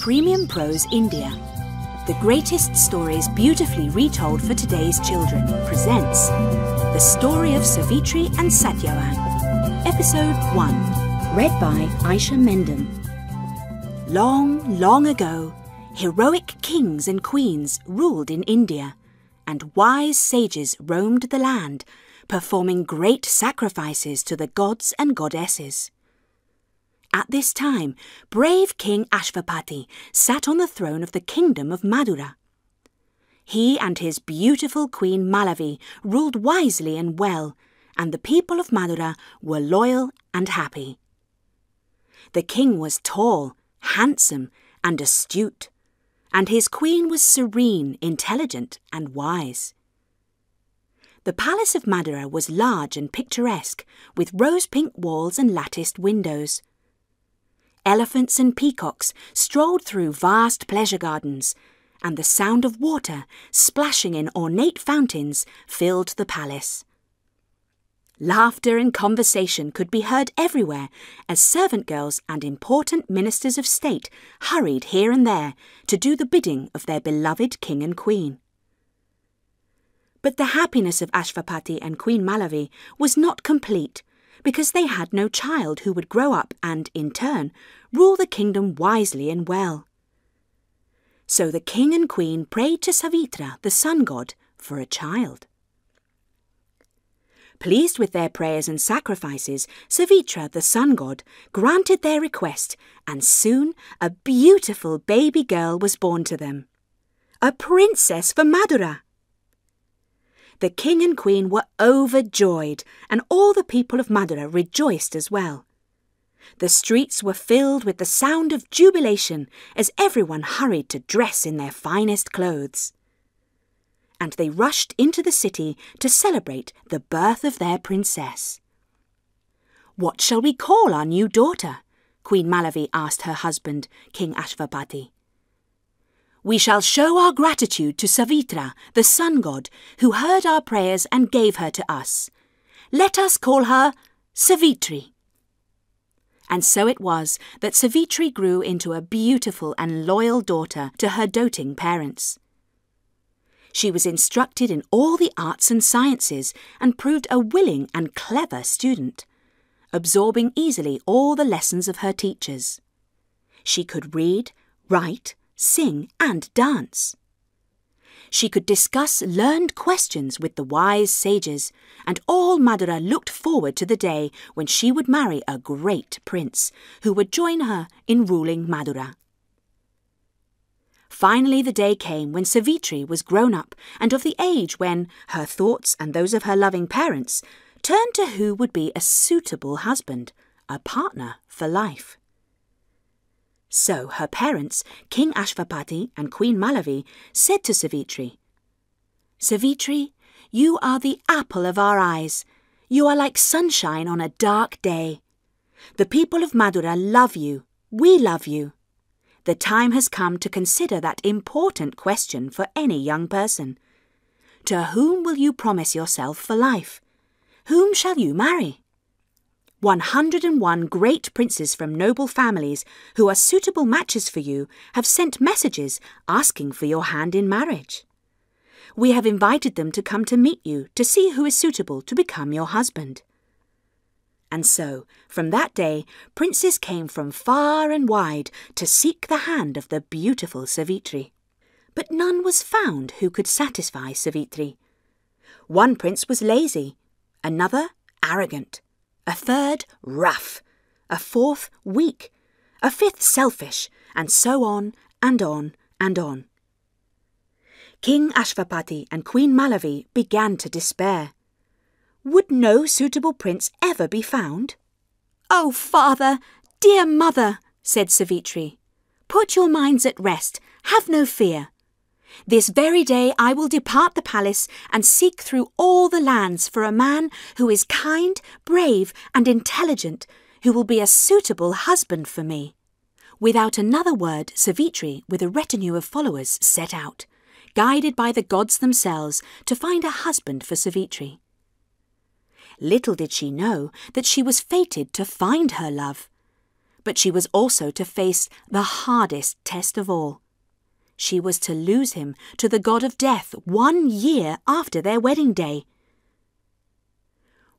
Premium Prose India. The greatest stories beautifully retold for today's children presents The Story of Savitri and Satyavan, Episode 1, read by Aisha Mendham. Long, long ago, heroic kings and queens ruled in India, and wise sages roamed the land, performing great sacrifices to the gods and goddesses. At this time, brave King Ashvapati sat on the throne of the Kingdom of Madura. He and his beautiful Queen Malavi ruled wisely and well, and the people of Madura were loyal and happy. The king was tall, handsome, and astute, and his queen was serene, intelligent, and wise. The palace of Madura was large and picturesque, with rose-pink walls and latticed windows. Elephants and peacocks strolled through vast pleasure gardens, and the sound of water splashing in ornate fountains filled the palace. Laughter and conversation could be heard everywhere as servant girls and important ministers of state hurried here and there to do the bidding of their beloved king and queen. But the happiness of Ashvapati and Queen Malavi was not complete, because they had no child who would grow up and, in turn, rule the kingdom wisely and well. So the king and queen prayed to Savitri, the sun god, for a child. Pleased with their prayers and sacrifices, Savitri, the sun god, granted their request, and soon a beautiful baby girl was born to them. A princess for Madura! The king and queen were overjoyed, and all the people of Madura rejoiced as well. The streets were filled with the sound of jubilation as everyone hurried to dress in their finest clothes. And they rushed into the city to celebrate the birth of their princess. "What shall we call our new daughter?" Queen Malavi asked her husband, King Ashvapati. "We shall show our gratitude to Savitri, the sun god, who heard our prayers and gave her to us. Let us call her Savitri." And so it was that Savitri grew into a beautiful and loyal daughter to her doting parents. She was instructed in all the arts and sciences and proved a willing and clever student, absorbing easily all the lessons of her teachers. She could read, write, sing and dance. She could discuss learned questions with the wise sages, and all Madura looked forward to the day when she would marry a great prince who would join her in ruling Madura. Finally the day came when Savitri was grown up and of the age when her thoughts and those of her loving parents turned to who would be a suitable husband, a partner for life. So her parents, King Ashvapati and Queen Malavi, said to Savitri, "Savitri, you are the apple of our eyes. You are like sunshine on a dark day. The people of Madura love you. We love you. The time has come to consider that important question for any young person. To whom will you promise yourself for life? Whom shall you marry? 101 great princes from noble families who are suitable matches for you have sent messages asking for your hand in marriage. We have invited them to come to meet you to see who is suitable to become your husband." And so, from that day, princes came from far and wide to seek the hand of the beautiful Savitri. But none was found who could satisfy Savitri. One prince was lazy, another arrogant, a third rough, a fourth weak, a fifth selfish, and so on and on and on. King Ashvapati and Queen Malavi began to despair. Would no suitable prince ever be found? "Oh, father, dear mother," said Savitri, "put your minds at rest, have no fear. This very day I will depart the palace and seek through all the lands for a man who is kind, brave and intelligent, who will be a suitable husband for me." Without another word, Savitri, with a retinue of followers, set out, guided by the gods themselves, to find a husband for Savitri. Little did she know that she was fated to find her love. But she was also to face the hardest test of all. She was to lose him to the god of death 1 year after their wedding day.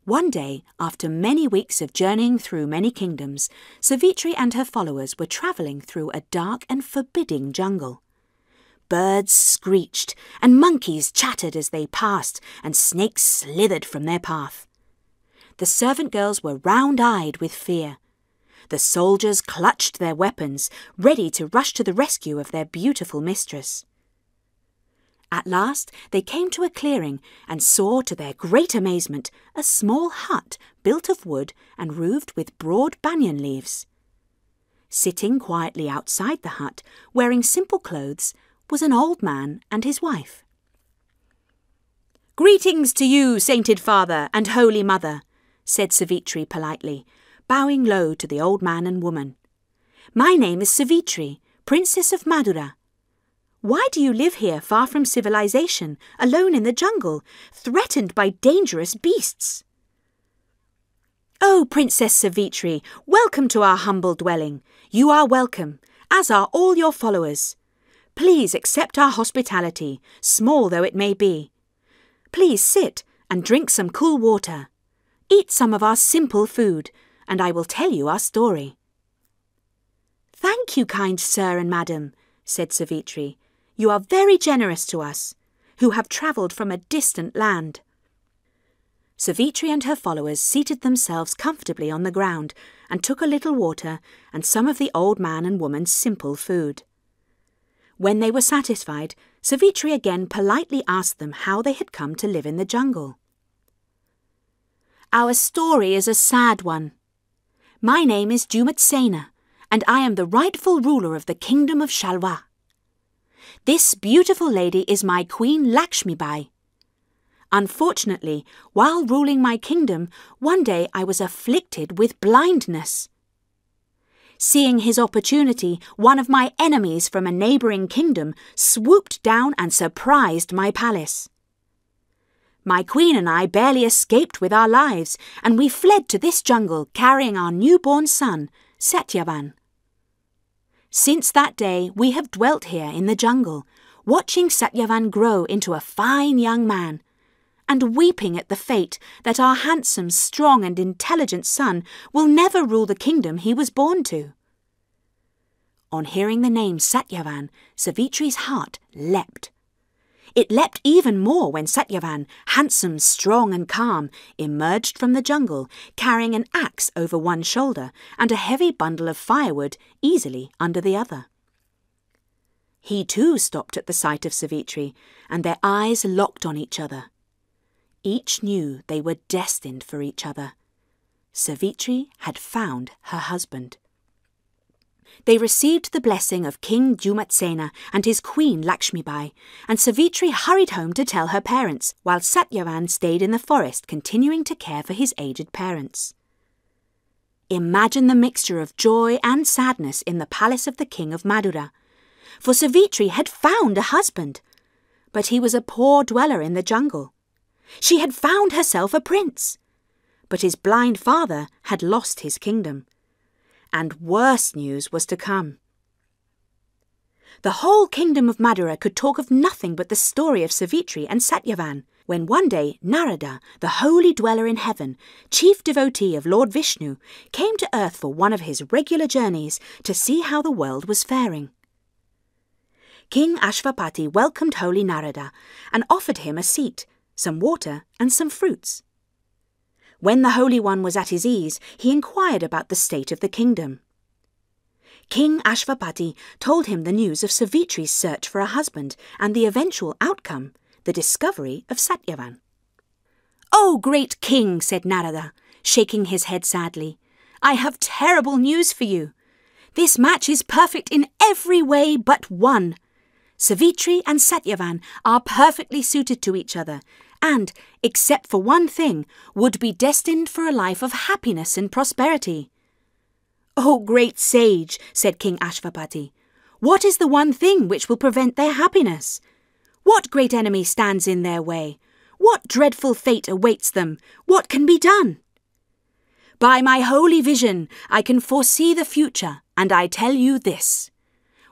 One day, after many weeks of journeying through many kingdoms, Savitri and her followers were travelling through a dark and forbidding jungle. Birds screeched, and monkeys chattered as they passed, and snakes slithered from their path. The servant girls were round-eyed with fear. The soldiers clutched their weapons, ready to rush to the rescue of their beautiful mistress. At last they came to a clearing and saw, to their great amazement, a small hut built of wood and roofed with broad banyan leaves. Sitting quietly outside the hut, wearing simple clothes, was an old man and his wife. "Greetings to you, sainted father and holy mother," said Savitri politely, bowing low to the old man and woman. "My name is Savitri, Princess of Madura. Why do you live here far from civilization, alone in the jungle, threatened by dangerous beasts?" "Oh, Princess Savitri, welcome to our humble dwelling. You are welcome, as are all your followers. Please accept our hospitality, small though it may be. Please sit and drink some cool water. Eat some of our simple food, and I will tell you our story." "Thank you, kind sir and madam," said Savitri. "You are very generous to us, who have travelled from a distant land." Savitri and her followers seated themselves comfortably on the ground and took a little water and some of the old man and woman's simple food. When they were satisfied, Savitri again politely asked them how they had come to live in the jungle. "Our story is a sad one. My name is Dumatsena, and I am the rightful ruler of the Kingdom of Shalwa. This beautiful lady is my Queen Lakshmibai. Unfortunately, while ruling my kingdom, one day I was afflicted with blindness. Seeing his opportunity, one of my enemies from a neighbouring kingdom swooped down and surprised my palace. My queen and I barely escaped with our lives, and we fled to this jungle carrying our newborn son, Satyavan. Since that day, we have dwelt here in the jungle, watching Satyavan grow into a fine young man, and weeping at the fate that our handsome, strong and intelligent son will never rule the kingdom he was born to." On hearing the name Satyavan, Savitri's heart leapt. It leapt even more when Satyavan, handsome, strong and calm, emerged from the jungle, carrying an axe over one shoulder and a heavy bundle of firewood easily under the other. He too stopped at the sight of Savitri, and their eyes locked on each other. Each knew they were destined for each other. Savitri had found her husband. They received the blessing of King Dumatsena and his queen Lakshmibai, and Savitri hurried home to tell her parents, while Satyavan stayed in the forest continuing to care for his aged parents. Imagine the mixture of joy and sadness in the palace of the King of Madura, for Savitri had found a husband, but he was a poor dweller in the jungle. She had found herself a prince, but his blind father had lost his kingdom. And worse news was to come. The whole kingdom of Madura could talk of nothing but the story of Savitri and Satyavan, when one day Narada, the holy dweller in heaven, chief devotee of Lord Vishnu, came to earth for one of his regular journeys to see how the world was faring. King Ashvapati welcomed holy Narada and offered him a seat, some water and some fruits. When the Holy One was at his ease, he inquired about the state of the kingdom. King Ashvapati told him the news of Savitri's search for a husband and the eventual outcome, the discovery of Satyavan. "Oh, great king," said Narada, shaking his head sadly, "I have terrible news for you. This match is perfect in every way but one. Savitri and Satyavan are perfectly suited to each other, and, except for one thing, would be destined for a life of happiness and prosperity." "Oh, great sage," said King Ashvapati, "what is the one thing which will prevent their happiness? What great enemy stands in their way? What dreadful fate awaits them? What can be done?" By my holy vision, I can foresee the future, and I tell you this.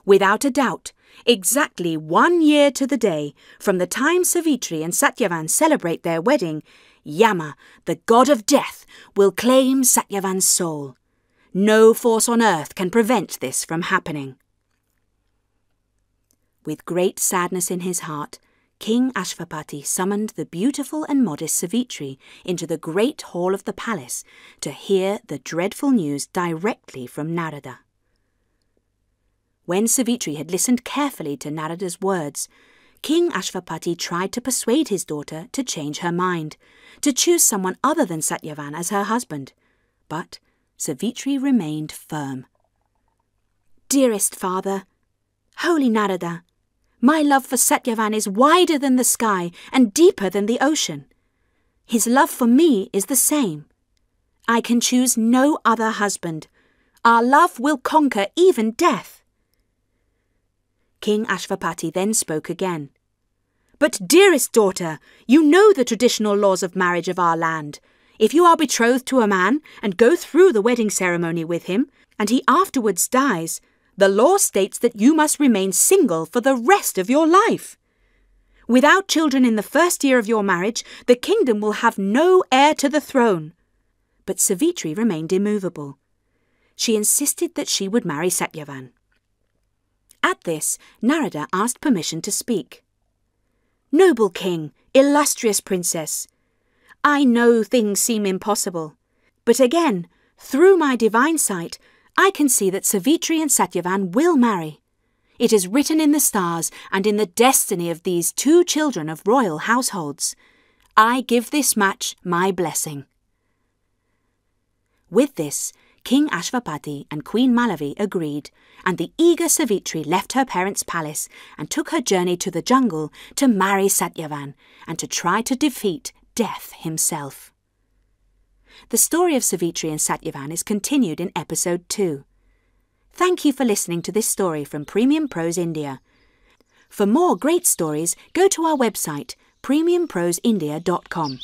Without a doubt, exactly 1 year to the day from the time Savitri and Satyavan celebrate their wedding, Yama, the god of death, will claim Satyavan's soul. No force on earth can prevent this from happening. With great sadness in his heart, King Ashvapati summoned the beautiful and modest Savitri into the great hall of the palace to hear the dreadful news directly from Narada. When Savitri had listened carefully to Narada's words, King Ashvapati tried to persuade his daughter to change her mind, to choose someone other than Satyavan as her husband. But Savitri remained firm. Dearest father, holy Narada, my love for Satyavan is wider than the sky and deeper than the ocean. His love for me is the same. I can choose no other husband. Our love will conquer even death. King Ashvapati then spoke again. But dearest daughter, you know the traditional laws of marriage of our land. If you are betrothed to a man and go through the wedding ceremony with him, and he afterwards dies, the law states that you must remain single for the rest of your life. Without children in the first year of your marriage, the kingdom will have no heir to the throne. But Savitri remained immovable. She insisted that she would marry Satyavan. At this, Narada asked permission to speak. Noble king, illustrious princess, I know things seem impossible, but again, through my divine sight, I can see that Savitri and Satyavan will marry. It is written in the stars and in the destiny of these 2 children of royal households. I give this match my blessing. With this, King Ashvapati and Queen Malavi agreed, and the eager Savitri left her parents' palace and took her journey to the jungle to marry Satyavan and to try to defeat Death himself. The story of Savitri and Satyavan is continued in episode 2. Thank you for listening to this story from Premium Prose India. For more great stories, go to our website premiumproseindia.com.